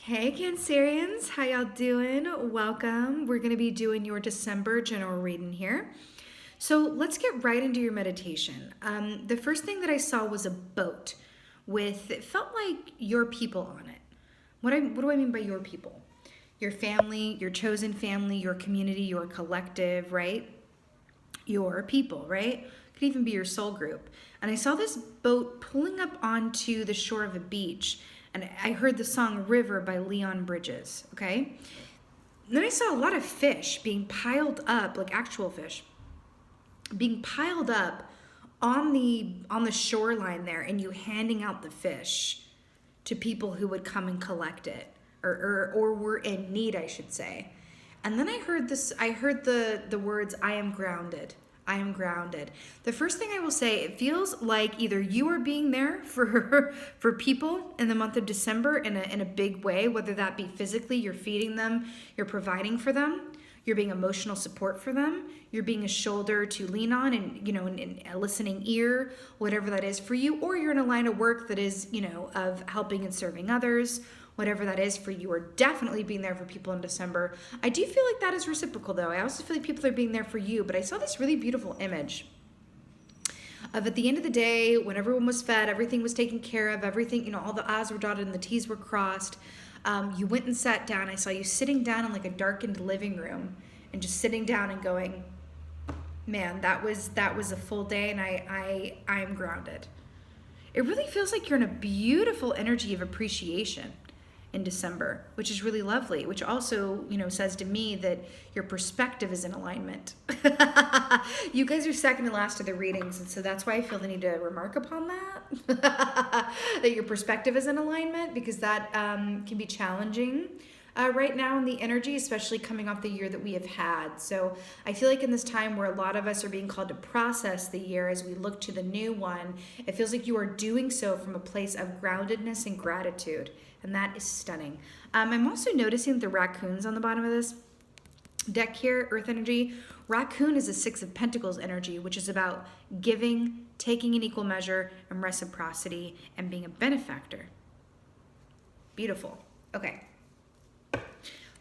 Hey Cancerians, how y'all doing? Welcome. We're going to be doing your December general reading here. So let's get right into your meditation. The first thing that I saw was a boat with, it felt like your people on it. What do I mean by your people? Your family, your chosen family, your community, your collective, right? Your people, right? Could even be your soul group. And I saw this boat pulling up onto the shore of a beach, and I heard the song River by Leon Bridges, okay? And then I saw a lot of fish being piled up, like actual fish, being piled up on the shoreline there, and you handing out the fish to people who would come and collect it, or were in need, I should say. And then I heard the words, I am grounded. I am grounded. The first thing I will say, it feels like either you are being there for people in the month of December in a big way, whether that be physically, you're feeding them, you're providing for them, you're being emotional support for them, you're being a shoulder to lean on and, and a listening ear, whatever that is for you, or you're in a line of work that is, of helping and serving others, whatever that is for you, are definitely being there for people in December. I do feel like that is reciprocal though. I also feel like people are being there for you, but I saw this really beautiful image of at the end of the day, when everyone was fed, everything was taken care of, everything, all the I's were dotted and the T's were crossed. You went and sat down. I saw you sitting down in like a darkened living room and just sitting down and going, man, that was a full day, and I am grounded. It really feels like you're in a beautiful energy of appreciation in December, which is really lovely, which also, says to me that your perspective is in alignment. You guys are second to last of the readings, and so that's why I feel the need to remark upon that, that your perspective is in alignment, because that can be challenging right now in the energy, especially coming off the year that we have had. So I feel like in this time where a lot of us are being called to process the year as we look to the new one, it feels like you are doing so from a place of groundedness and gratitude. And that is stunning. I'm also noticing the raccoons on the bottom of this deck here, Earth energy. Raccoon is a Six of Pentacles energy, which is about giving, taking in equal measure, and reciprocity, and being a benefactor. Beautiful. Okay.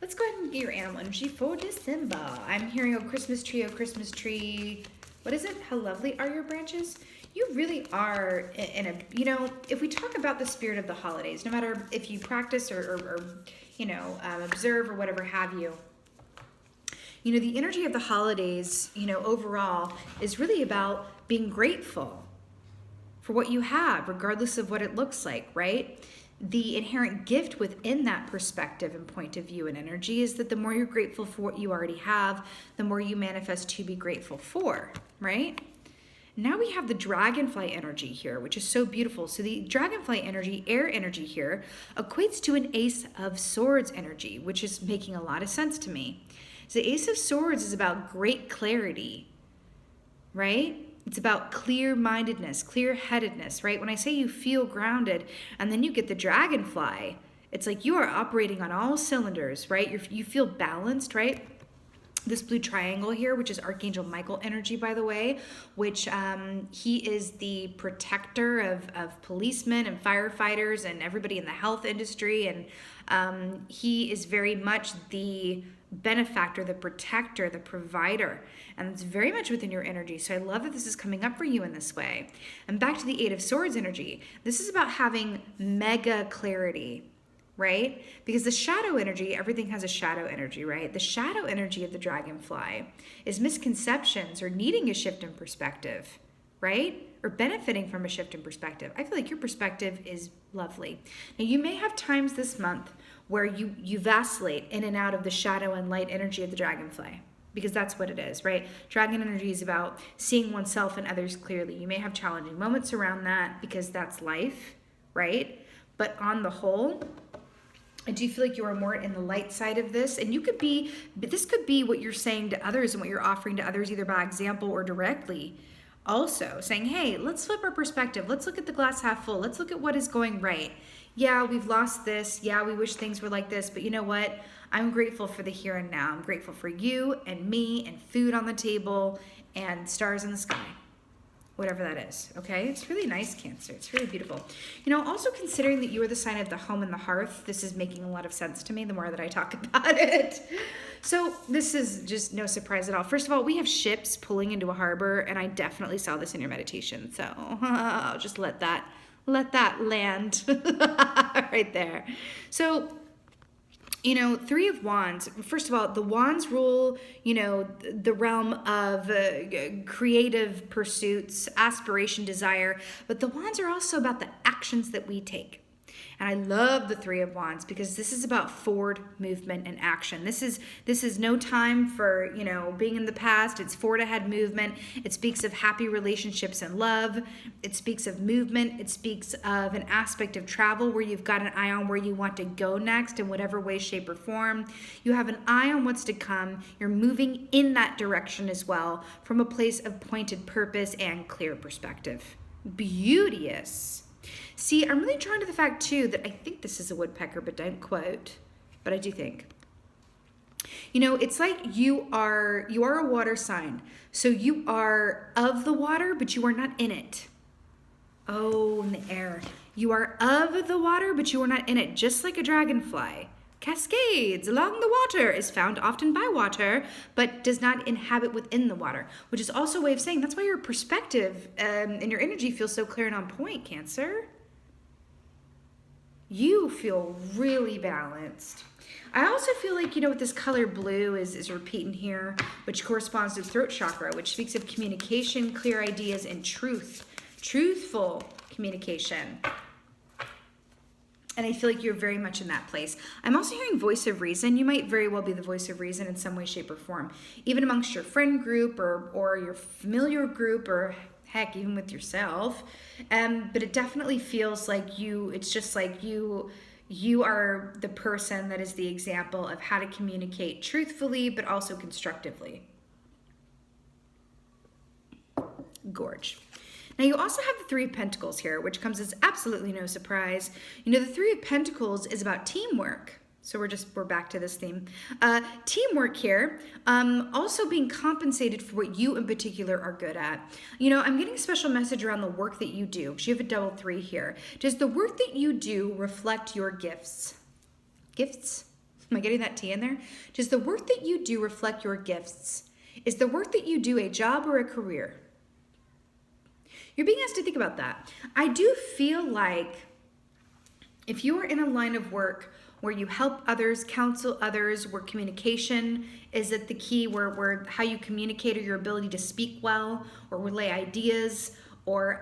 Let's go ahead and get your animal energy for December. I'm hearing a Christmas tree. What is it? How lovely are your branches? You really are in a, if we talk about the spirit of the holidays, no matter if you practice or observe or whatever have you, the energy of the holidays, overall is really about being grateful for what you have, regardless of what it looks like, right? The inherent gift within that perspective and point of view and energy is that the more you're grateful for what you already have, the more you manifest to be grateful for, right? Now we have the dragonfly energy here, which is so beautiful. So the dragonfly energy, air energy here, equates to an Ace of Swords energy, which is making a lot of sense to me. So the Ace of Swords is about great clarity, right? It's about clear-mindedness, clear-headedness, right? When I say you feel grounded and then you get the dragonfly, it's like you are operating on all cylinders, right? You feel balanced, right? This blue triangle here, which is Archangel Michael energy, by the way, which he is the protector of policemen and firefighters and everybody in the health industry. And he is very much the benefactor, the protector, the provider. And it's very much within your energy. So I love that this is coming up for you in this way. And back to the Eight of Swords energy. This is about having mega clarity, right? Because the shadow energy, everything has a shadow energy, right? The shadow energy of the dragonfly is misconceptions or needing a shift in perspective, right? Or benefiting from a shift in perspective. I feel like your perspective is lovely. Now, you may have times this month where you vacillate in and out of the shadow and light energy of the dragonfly, because that's what it is, right? Dragon energy is about seeing oneself and others clearly. You may have challenging moments around that because that's life, right? But on the whole, I do feel like you are more in the light side of this, and this could be what you're saying to others and what you're offering to others, either by example or directly. Also saying, hey, let's flip our perspective. Let's look at the glass half full. Let's look at what is going right. Yeah, we've lost this. Yeah, we wish things were like this, but you know what? I'm grateful for the here and now. I'm grateful for you and me and food on the table and stars in the sky. whatever that is, okay? It's really nice, Cancer. It's really beautiful. You know, also considering that you are the sign of the home and the hearth, this is making a lot of sense to me the more that I talk about it. So this is just no surprise at all. First of all, we have ships pulling into a harbor, and I definitely saw this in your meditation. So I'll just let that land right there. So, you know, Three of Wands. First of all, the Wands rule, you know, the realm of creative pursuits, aspiration, desire. But the Wands are also about the actions that we take. And I love the Three of Wands because this is about forward movement and action. This is no time for, you know, being in the past. It's forward ahead movement. It speaks of happy relationships and love. It speaks of movement. It speaks of an aspect of travel where you've got an eye on where you want to go next in whatever way, shape, or form. You have an eye on what's to come. You're moving in that direction as well from a place of pointed purpose and clear perspective. Beauteous. See, I'm really drawn to the fact, too, that I think this is a woodpecker, but don't quote. But I do think. You know, it's like you are a water sign. So you are of the water, but you are not in it. Oh, in the air. You are of the water, but you are not in it, just like a dragonfly. Cascades along the water, is found often by water, but does not inhabit within the water, which is also a way of saying that's why your perspective and your energy feels so clear and on point, Cancer. You feel really balanced. I also feel like, you know, with this color blue is repeating here, which corresponds to the throat chakra, which speaks of communication, clear ideas, and truthful communication. And I feel like you're very much in that place. I'm also hearing voice of reason. You might very well be the voice of reason in some way, shape, or form, even amongst your friend group or your familiar group, or heck, even with yourself. But it definitely feels like it's just like you are the person that is the example of how to communicate truthfully, but also constructively. Gorge. Now you also have the Three of Pentacles here, which comes as absolutely no surprise. You know, the Three of Pentacles is about teamwork. So we're back to this theme. Teamwork here, also being compensated for what you in particular are good at. You know, I'm getting a special message around the work that you do, because you have a double 3 here. Does the work that you do reflect your gifts? Gifts? Am I getting that T in there? Does the work that you do reflect your gifts? Is the work that you do a job or a career? You're being asked to think about that. I do feel like if you are in a line of work where you help others, counsel others, where communication is at the key, where how you communicate or your ability to speak well or relay ideas, or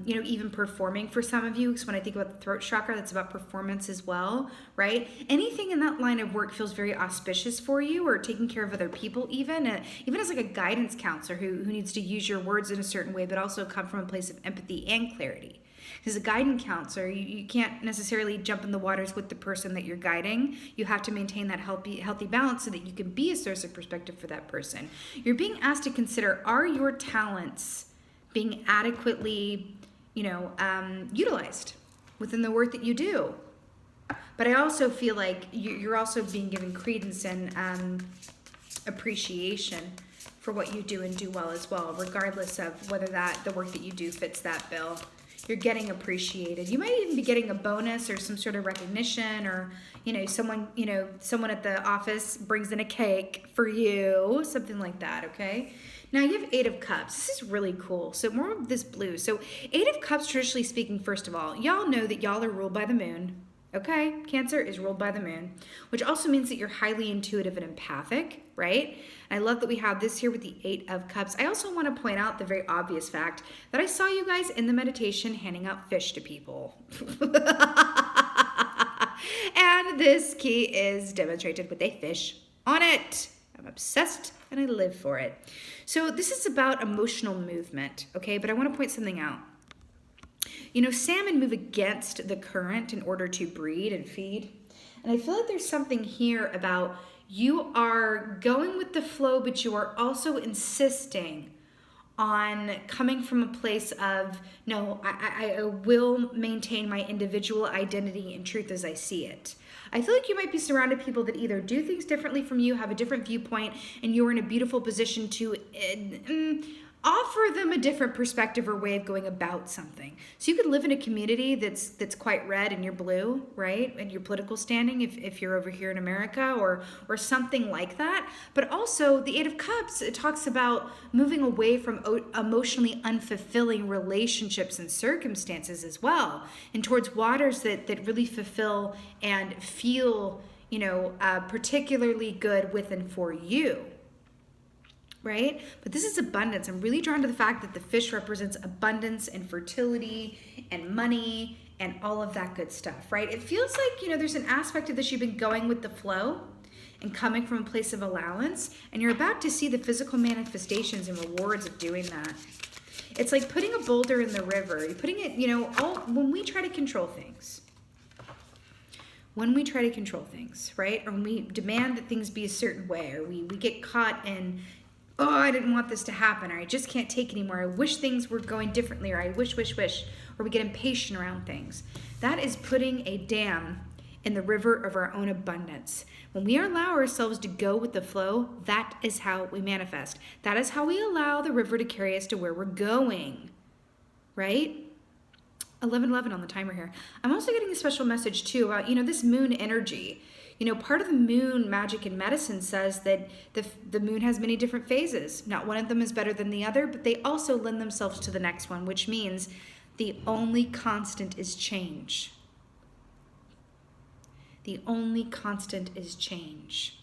you know, even performing for some of you, because when I think about the throat chakra, that's about performance as well, right? Anything in that line of work feels very auspicious for you, or taking care of other people, even as like a guidance counselor who needs to use your words in a certain way, but also come from a place of empathy and clarity. As a guidance counselor, you can't necessarily jump in the waters with the person that you're guiding. You have to maintain that healthy balance so that you can be a source of perspective for that person. You're being asked to consider, are your talents being adequately, you know, utilized within the work that you do? But I also feel like you're also being given credence and appreciation for what you do and do well as well, regardless of whether the work that you do fits that bill. You're getting appreciated. You might even be getting a bonus or some sort of recognition, or, you know, someone at the office brings in a cake for you, something like that, okay? Now you have 8 of Cups. This is really cool. So more of this blue. So 8 of Cups, traditionally speaking, first of all, y'all know that y'all are ruled by the moon. Okay, Cancer is ruled by the moon, which also means that you're highly intuitive and empathic, right? I love that we have this here with the 8 of Cups. I also want to point out the very obvious fact that I saw you guys in the meditation handing out fish to people. And this key is demonstrated with a fish on it. I'm obsessed and I live for it. So this is about emotional movement, okay? But I want to point something out. You know, salmon move against the current in order to breed and feed. And I feel like there's something here about you are going with the flow, but you are also insisting on coming from a place of, no, I will maintain my individual identity and truth as I see it. I feel like you might be surrounded by people that either do things differently from you, have a different viewpoint, and you're in a beautiful position to offer them a different perspective or way of going about something. So you could live in a community that's quite red and you're blue, right? And your political standing if you're over here in America or something like that. But also the Eight of Cups, it talks about moving away from emotionally unfulfilling relationships and circumstances as well, and towards waters that really fulfill and feel, particularly good with and for you. Right? But this is abundance. I'm really drawn to the fact that the fish represents abundance and fertility and money and all of that good stuff, right? It feels like, there's an aspect of this, you've been going with the flow and coming from a place of allowance, and you're about to see the physical manifestations and rewards of doing that. It's like putting a boulder in the river. You're putting it, when we try to control things. When we try to control things, right? Or when we demand that things be a certain way, or we get caught in, oh, I didn't want this to happen, or I just can't take anymore. I wish things were going differently, or I wish, or we get impatient around things. That is putting a dam in the river of our own abundance. When we allow ourselves to go with the flow, that is how we manifest. That is how we allow the river to carry us to where we're going, right? 11:11 on the timer here. I'm also getting a special message too about, this moon energy. Part of the moon magic and medicine says that the moon has many different phases. Not one of them is better than the other, but they also lend themselves to the next one, which means the only constant is change. The only constant is change,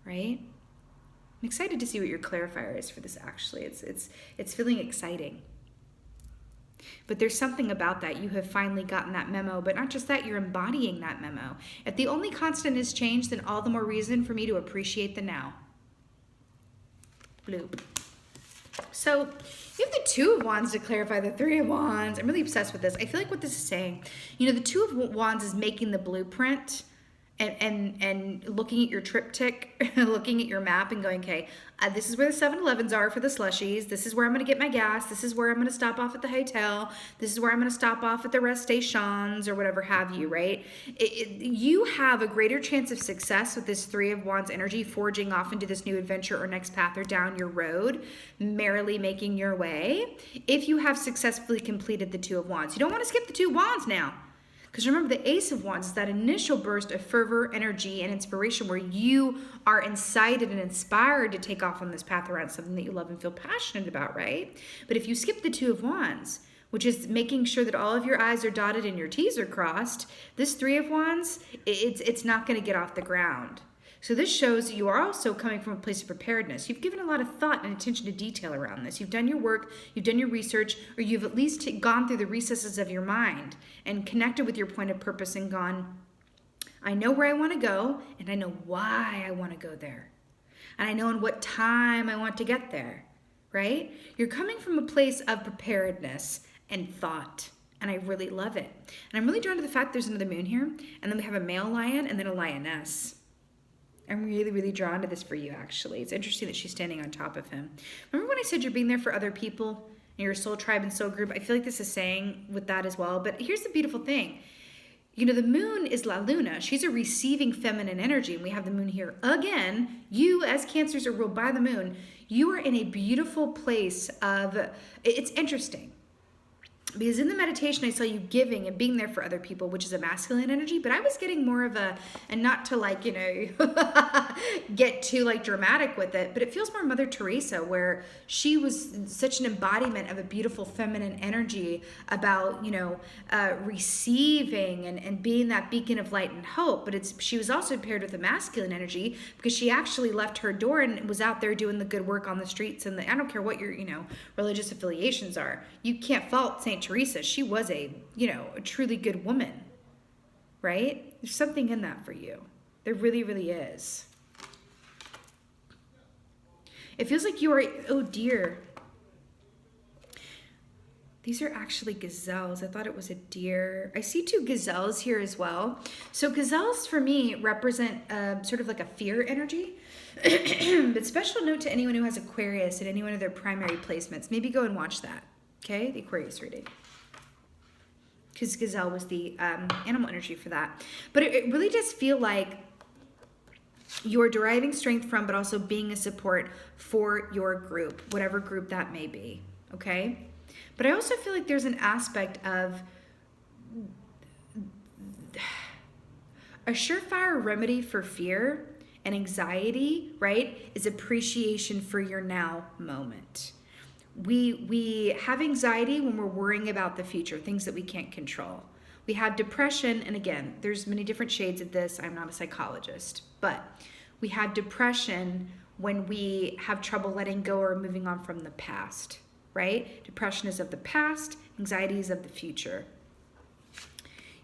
right? I'm excited to see what your clarifier is for this, actually. It's feeling exciting. But there's something about that. You have finally gotten that memo, but not just that, you're embodying that memo. If the only constant is change, then all the more reason for me to appreciate the now. Bloop. So you have the Two of Wands to clarify the Three of Wands. I'm really obsessed with this. I feel like what this is saying, the Two of Wands is making the blueprint and looking at your triptych, looking at your map and going, okay, this is where the 7-Elevens are for the slushies. This is where I'm going to get my gas. This is where I'm going to stop off at the hotel. This is where I'm going to stop off at the rest stations or whatever have you, right? You have a greater chance of success with this Three of Wands energy forging off into this new adventure or next path or down your road, merrily making your way, if you have successfully completed the Two of Wands. You don't want to skip the Two of Wands now. Because remember, the Ace of Wands is that initial burst of fervor, energy, and inspiration where you are incited and inspired to take off on this path around something that you love and feel passionate about, right? But if you skip the Two of Wands, which is making sure that all of your I's are dotted and your T's are crossed, this Three of Wands, it's not going to get off the ground. So this shows that you are also coming from a place of preparedness. You've given a lot of thought and attention to detail around this. You've done your work, you've done your research, or you've at least gone through the recesses of your mind and connected with your point of purpose and gone, I know where I want to go, and I know why I want to go there. And I know in what time I want to get there, right? You're coming from a place of preparedness and thought. And I really love it. And I'm really drawn to the fact there's another moon here, and then we have a male lion and then a lioness. I'm really, really drawn to this for you, actually. It's interesting that she's standing on top of him. Remember when I said you're being there for other people and your soul tribe and soul group? I feel like this is saying with that as well. But here's the beautiful thing. The moon is La Luna. She's a receiving feminine energy. And we have the moon here again. You, as Cancers, are ruled by the moon. You are in a beautiful place of, it's interesting. Because in the meditation, I saw you giving and being there for other people, which is a masculine energy. But I was getting more of and not to get too dramatic with it, but it feels more Mother Teresa, where she was such an embodiment of a beautiful feminine energy about, receiving and being that beacon of light and hope. But she was also paired with a masculine energy because she actually left her door and was out there doing the good work on the streets. And I don't care what your, religious affiliations are. You can't fault St. Teresa. She was a truly good woman, right? There's something in that for you. There really, really is. It feels like you are, oh dear. These are actually gazelles. I thought it was a deer. I see two gazelles here as well. So gazelles for me represent sort of like a fear energy. But special note to anyone who has Aquarius and any one of their primary placements. Maybe go and watch that. Okay, the Aquarius reading. Because gazelle was the animal energy for that. But it really does feel like you're deriving strength from, but also being a support for your group, whatever group that may be, okay? But I also feel like there's an aspect of a surefire remedy for fear and anxiety, right, is appreciation for your now moment. We have anxiety when we're worrying about the future, things that we can't control. We have depression, and again, there's many different shades of this. I'm not a psychologist, but we have depression when we have trouble letting go or moving on from the past, right? Depression is of the past, anxiety is of the future.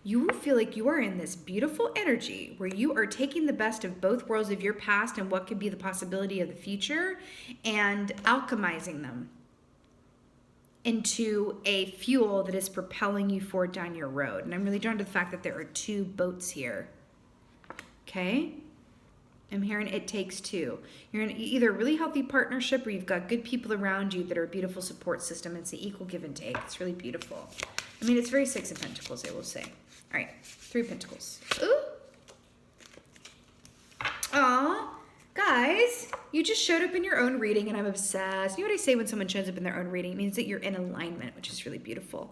You will feel like you are in this beautiful energy where you are taking the best of both worlds of your past and what could be the possibility of the future and alchemizing them into a fuel that is propelling you forward down your road. And I'm really drawn to the fact that there are two boats here. Okay? I'm hearing it takes two. You're in either a really healthy partnership or you've got good people around you that are a beautiful support system. It's an equal give and take. It's really beautiful. I mean, it's very Six of Pentacles, I will say. All right, Three of Pentacles. Ooh. Aw, guys, you just showed up in your own reading and I'm obsessed. You know what I say when someone shows up in their own reading? It means that you're in alignment, which is really beautiful.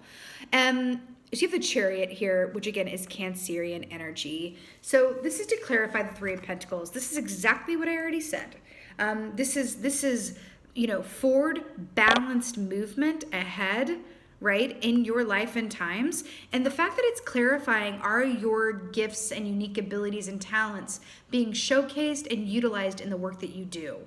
So you have the Chariot here, which again is Cancerian energy. So this is to clarify the Three of Pentacles. This is exactly what I already said. This is forward balanced movement ahead, right, in your life and times. And the fact that it's clarifying, are your gifts and unique abilities and talents being showcased and utilized in the work that you do?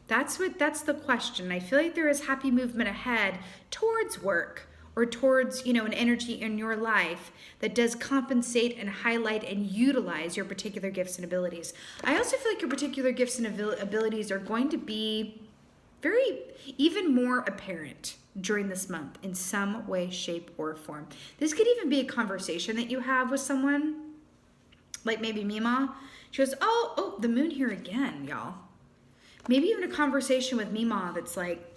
That's the question. I feel like there is happy movement ahead towards work or towards, an energy in your life that does compensate and highlight and utilize your particular gifts and abilities. I also feel like your particular gifts and abilities are going to be even more apparent during this month in some way, shape, or form. This could even be a conversation that you have with someone, like maybe Mima. She goes, oh, the moon here again, y'all. Maybe even a conversation with Mima that's like,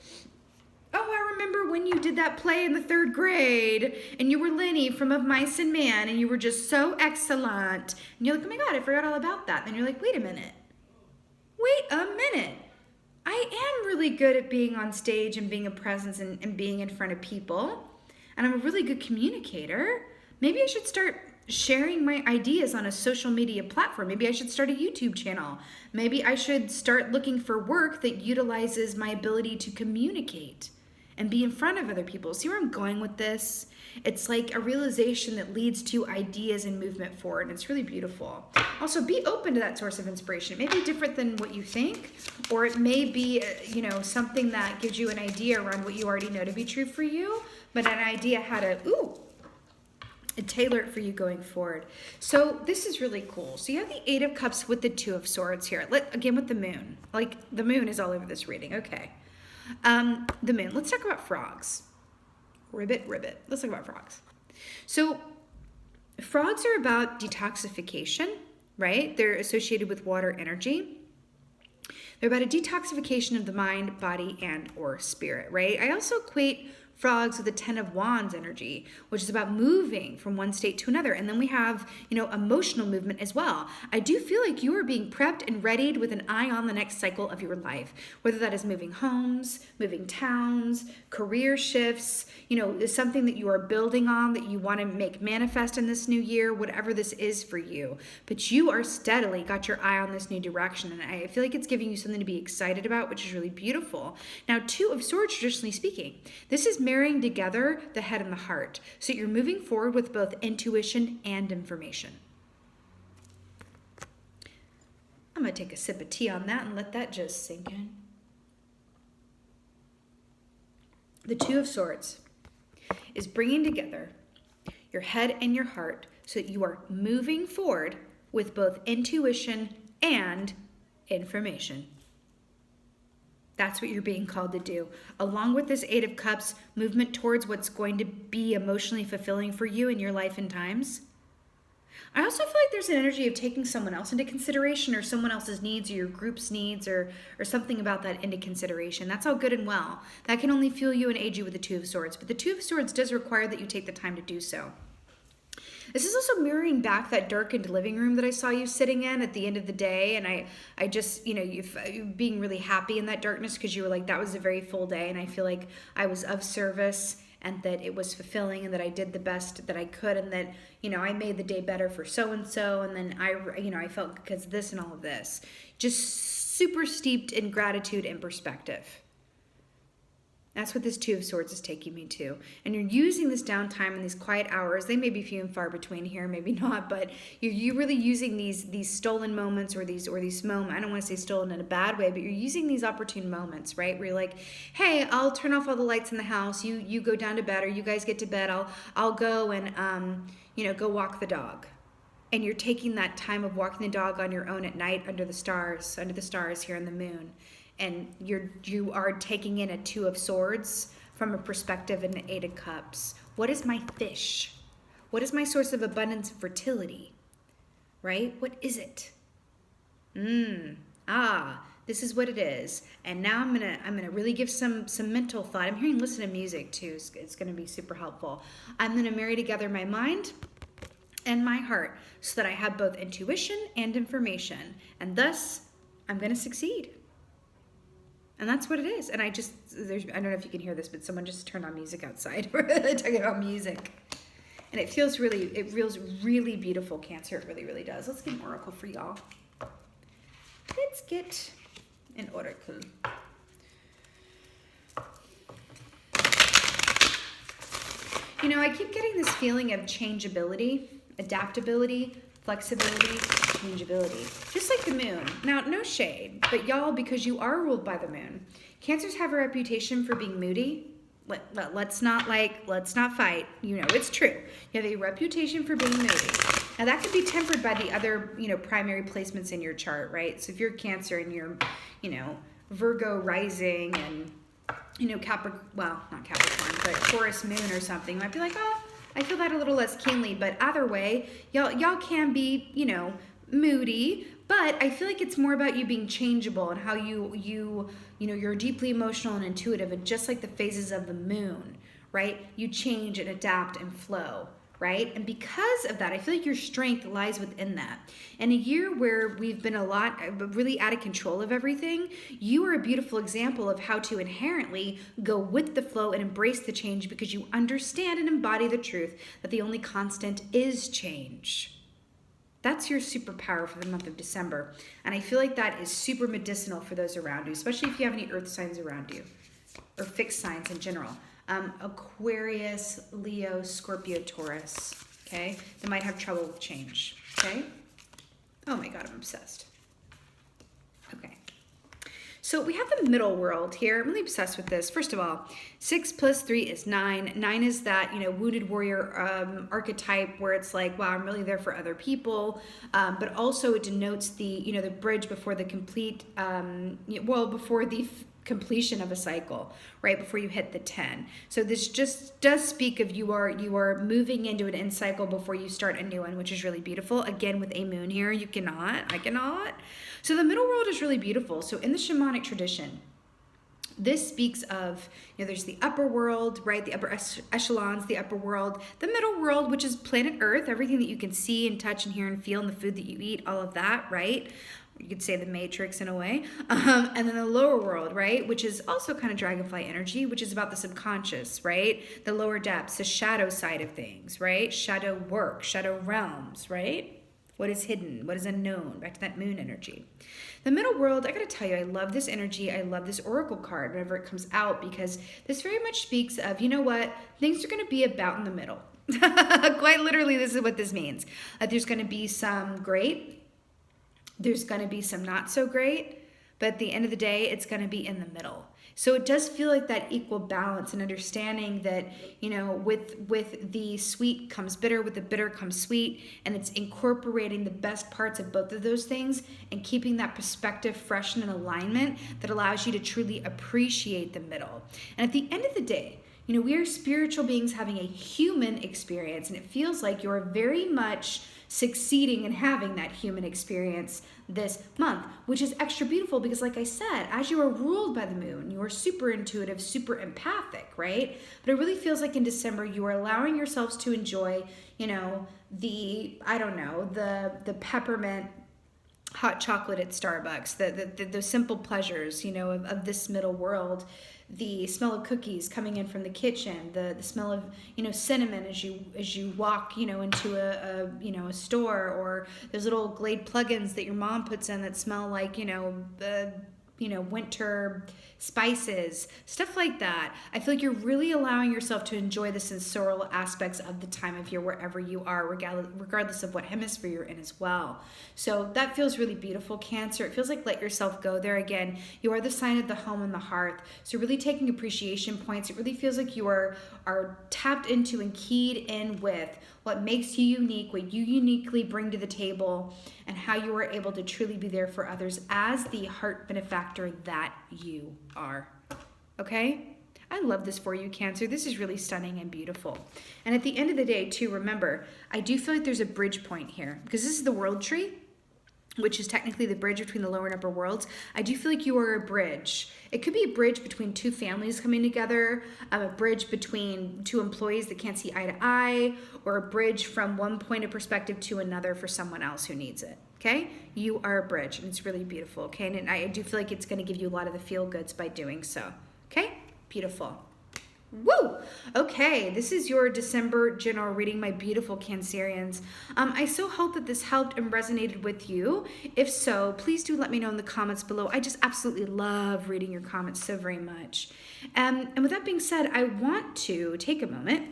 oh, I remember when you did that play in the 3rd grade and you were Lenny from Of Mice and Man and you were just so excellent. And you're like, oh my God, I forgot all about that. Then you're like, wait a minute. I am really good at being on stage and being a presence and being in front of people. And I'm a really good communicator. Maybe I should start sharing my ideas on a social media platform. Maybe I should start a YouTube channel. Maybe I should start looking for work that utilizes my ability to communicate and be in front of other people. See where I'm going with this? It's like a realization that leads to ideas and movement forward, and it's really beautiful. Also, be open to that source of inspiration. It may be different than what you think, or it may be, something that gives you an idea around what you already know to be true for you, but an idea how to, tailor it for you going forward. So this is really cool. So you have the Eight of Cups with the Two of Swords here. Again with the moon. Like the moon is all over this reading. Okay. The moon. Let's talk about frogs. Ribbit. Let's talk about frogs. So frogs are about detoxification, right? They're associated with water energy. They're about a detoxification of the mind, body, and or spirit, right? I also equate frogs with the Ten of Wands energy, which is about moving from one state to another. And then we have, emotional movement as well. I do feel like you are being prepped and readied with an eye on the next cycle of your life, whether that is moving homes, moving towns, career shifts, is something that you are building on that you want to make manifest in this new year, whatever this is for you. But you are steadily got your eye on this new direction. And I feel like it's giving you something to be excited about, which is really beautiful. Now, Two of Swords, traditionally speaking, this is marrying together the head and the heart. So you're moving forward with both intuition and information. I'm going to take a sip of tea on that and let that just sink in. The Two of Swords is bringing together your head and your heart so that you are moving forward with both intuition and information. That's what you're being called to do. Along with this Eight of Cups, movement towards what's going to be emotionally fulfilling for you in your life and times. I also feel like there's an energy of taking someone else into consideration or someone else's needs or your group's needs or something about that into consideration. That's all good and well. That can only fuel you and aid you with the Two of Swords. But the Two of Swords does require that you take the time to do so. This is also mirroring back that darkened living room that I saw you sitting in at the end of the day. And I just, you being really happy in that darkness because you were like, that was a very full day. And I feel like I was of service and that it was fulfilling and that I did the best that I could and that, I made the day better for so-and-so. And then I felt because this and all of this, just super steeped in gratitude and perspective. That's what this Two of Swords is taking me to. And you're using this downtime and these quiet hours. They may be few and far between here, maybe not, but you're really using these stolen moments or these moments. I don't want to say stolen in a bad way, but you're using these opportune moments, right? Where you're like, hey, I'll turn off all the lights in the house. You go down to bed, or you guys get to bed. I'll go and go walk the dog. And you're taking that time of walking the dog on your own at night under the stars here in the moon. And you are taking in a Two of Swords from a perspective in the Eight of Cups. What is my fish? What is my source of abundance and fertility? Right? What is it? This is what it is. And now I'm gonna really give some mental thought. I'm hearing listen to music too. It's gonna be super helpful. I'm gonna marry together my mind and my heart so that I have both intuition and information. And thus, I'm gonna succeed. And that's what it is. And I don't know if you can hear this, but someone just turned on music outside. We're talking about music. And it feels really beautiful, Cancer. It really, really does. Let's get an oracle for y'all. Let's get an oracle. I keep getting this feeling of changeability, adaptability, flexibility, changeability, just like the moon. Now, no shade, but y'all, because you are ruled by the moon, Cancers have a reputation for being moody. Let's not fight. It's true. You have a reputation for being moody. Now, that could be tempered by the other, primary placements in your chart, right? So if you're Cancer and you're, Virgo rising and, not Capricorn, but Taurus moon or something, you might be like, oh, I feel that a little less keenly, but either way, y'all can be, moody, but I feel like it's more about you being changeable and how you're deeply emotional and intuitive, and just like the phases of the moon, right? You change and adapt and flow, right? And because of that, I feel like your strength lies within that. In a year where we've been really out of control of everything, you are a beautiful example of how to inherently go with the flow and embrace the change, because you understand and embody the truth that the only constant is change. That's your superpower for the month of December. And I feel like that is super medicinal for those around you, especially if you have any earth signs around you, or fixed signs in general. Aquarius, Leo, Scorpio, Taurus, okay? They might have trouble with change, okay? Oh my God, I'm obsessed. Okay. So we have the middle world here. I'm really obsessed with this. First of all, 6 + 3 is 9. 9 is that, wounded warrior archetype where it's like, wow, I'm really there for other people. But also it denotes the, the bridge before the before the completion of a cycle, right before you hit the 10. So this just does speak of you are moving into an end cycle before you start a new one, which is really beautiful. Again, with a moon here, I cannot. So the middle world is really beautiful. So in the shamanic tradition, this speaks of, there's the upper world, right? The upper echelons, the upper world, the middle world, which is planet Earth, everything that you can see and touch and hear and feel, and the food that you eat, all of that, right? You could say the Matrix in a way. And then the lower world, right? Which is also kind of dragonfly energy, which is about the subconscious, right? The lower depths, the shadow side of things, right? Shadow work, shadow realms, right? What is hidden? What is unknown? Back to that moon energy. The middle world, I gotta tell you, I love this energy. I love this oracle card whenever it comes out, because this very much speaks of, what? Things are gonna be about in the middle. Quite literally, this is what this means. There's gonna be some great, there's going to be some not so great, but at the end of the day, it's going to be in the middle. So it does feel like that equal balance and understanding that, with the sweet comes bitter, with the bitter comes sweet, and it's incorporating the best parts of both of those things and keeping that perspective fresh and in alignment that allows you to truly appreciate the middle. And at the end of the day, You know, we are spiritual beings having a human experience, and it feels like you're very much succeeding in having that human experience this month, which is extra beautiful because, like I said, as you are ruled by the moon, you are super intuitive, super empathic, right? But it really feels like in December you are allowing yourselves to enjoy, you know, the peppermint hot chocolate at Starbucks, the simple pleasures, you know, of this middle world, the smell of cookies coming in from the kitchen, the smell of, you know, cinnamon as you walk, you know, into a store, or those little Glade plugins that your mom puts in that smell like, winter spices, stuff like that. I feel like you're really allowing yourself to enjoy the sensorial aspects of the time of year wherever you are, regardless of what hemisphere you're in as well. So that feels really beautiful, Cancer. It feels like let yourself go there again. You are the sign of the home and the hearth. So you're really taking appreciation points. It really feels like you are tapped into and keyed in with what makes you unique, what you uniquely bring to the table, and how you are able to truly be there for others as the heart benefactor that you are. Okay? I love this for you, Cancer. This is really stunning and beautiful. And at the end of the day, too, remember, I do feel like there's a bridge point here, because this is the world tree, which is technically the bridge between the lower and upper worlds. I do feel like you are a bridge. It could be a bridge between two families coming together, a bridge between two employees that can't see eye to eye, or a bridge from one point of perspective to another for someone else who needs it. Okay? You are a bridge, and it's really beautiful. Okay? And I do feel like it's going to give you a lot of the feel goods by doing so. Okay? Beautiful. Woo! Okay, this is your December general reading, my beautiful Cancerians. I so hope that this helped and resonated with you. If so, please do let me know in the comments below. I just absolutely love reading your comments so very much. And with that being said, I want to take a moment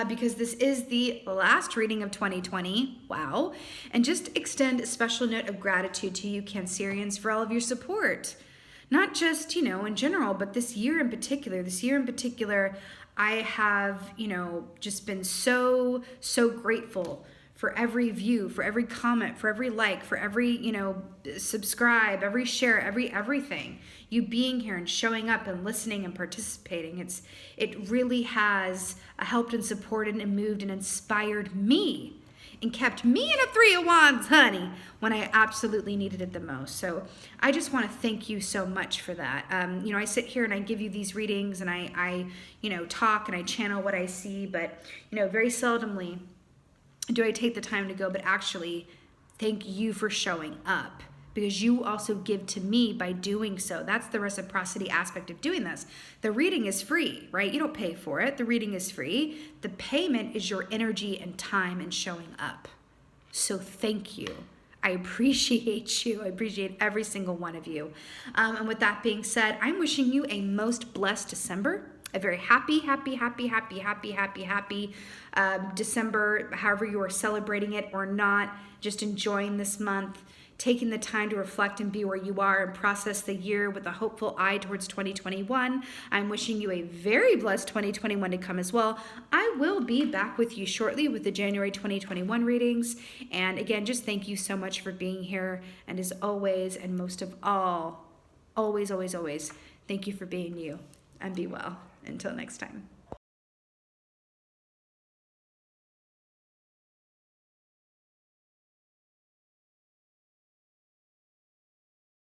because this is the last reading of 2020, wow, and just extend a special note of gratitude to you, Cancerians, for all of your support. Not just, you know, in general, but this year in particular. I have, you know, just been so grateful for every view, for every comment, for every like, for every, you know, subscribe, every share, everything. You being here and showing up and listening and participating. It really has helped and supported and moved and inspired me and kept me in a 3 of Wands, honey, when I absolutely needed it the most. So I just want to thank you so much for that. You know, I sit here and I give you these readings and I talk and I channel what I see, but, you know, very seldomly do I take the time to go, but actually thank you for showing up, because you also give to me by doing so. That's the reciprocity aspect of doing this. The reading is free, right? You don't pay for it. The reading is free. The payment is your energy and time and showing up. So thank you. I appreciate you. I appreciate every single one of you. And with that being said, I'm wishing you a most blessed December. A very happy December, however you are celebrating it or not. Just enjoying this month, taking the time to reflect and be where you are and process the year with a hopeful eye towards 2021. I'm wishing you a very blessed 2021 to come as well. I will be back with you shortly with the January 2021 readings. And again, just thank you so much for being here. And as always, and most of all, always, thank you for being you. And be well. Until next time.